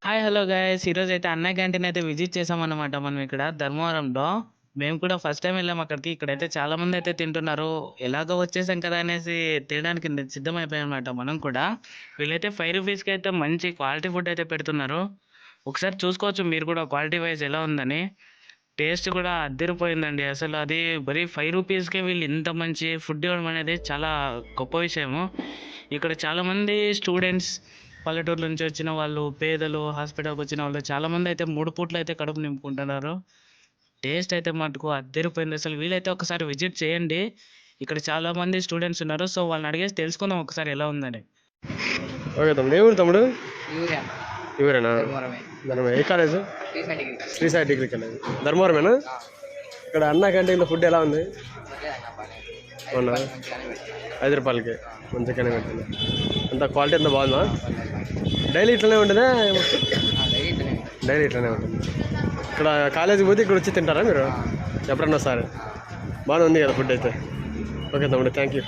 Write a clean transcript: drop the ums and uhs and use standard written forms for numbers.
Hi! Hello guys! ఈరోజైతే అన్న canteen అయితే విజిట్ చేసామన్నమాట మనం ఇక్కడ ధర్మవరంలో. మేము కూడా ఫస్ట్ టైమ్ వెళ్ళాము అక్కడికి. ఇక్కడైతే చాలా మందయితే తింటున్నారు. ఎలాగో వచ్చేసాం కదా అనేసి తినడానికి సిద్ధమైపోయామన్నమాట మనం కూడా. వీళ్ళైతే రూ. 5కి అయితే మంచి క్వాలిటీ ఫుడ్ అయితే పెడుతున్నారు. ఒకసారి చూసుకోవచ్చు మీరు కూడా క్వాలిటీ వైస్ ఎలా ఉందని. టేస్ట్ కూడా అద్దిరిపోయిందండి. అసలు అది మరి రూ. 5కే వీళ్ళు ఇంత మంచి ఫుడ్ ఇవ్వడం అనేది చాలా గొప్ప విషయము. ఇక్కడ చాలామంది స్టూడెంట్స్, పల్లెటూరు నుంచి వచ్చిన వాళ్ళు, పేదలు, హాస్పిటల్‌కి వచ్చిన వాళ్ళు చాలామంది అయితే 3 పూటలు అయితే కడుపు నింపుకుంటున్నారు. టేస్ట్ అయితే మటుకు అద్దిరిపోయింది. అసలు వీలైతే ఒకసారి విజిట్ చేయండి. ఇక్కడ చాలామంది స్టూడెంట్స్ ఉన్నారు. సో వాళ్ళని అడిగేసి తెలుసుకుందాం ఒకసారి ఎలా ఉందని. ఓకే తమ్ముడు. ఏ ఊరు తమ్ముడు? యూరియా ఈ ఊరేనా? ధర్మవరమే. ధర్మవరం. ఏ college? Recent degree. Sri Sai degree college. ధర్మవరమేనా? ఇక్కడ అన్న క్యాంటీన్లో ఫుడ్ ఎలా ఉంది? అవునా? రూ. 5 మంచిగానే పెట్టింది. అంత క్వాలిటీ అంతా బాగుందా? డైలీ ఇట్లనే ఉంటుందా? డైలీ ఇట్లనే ఉంటుంది. ఇక్కడ కాలేజీకి పోతే ఇక్కడ వచ్చి తింటారా మీరు? ఎప్పుడన్నా సార్ బాగానే ఉంది కదా ఫుడ్ అయితే. ఓకే తమ్ముడు, థ్యాంక్ యూ.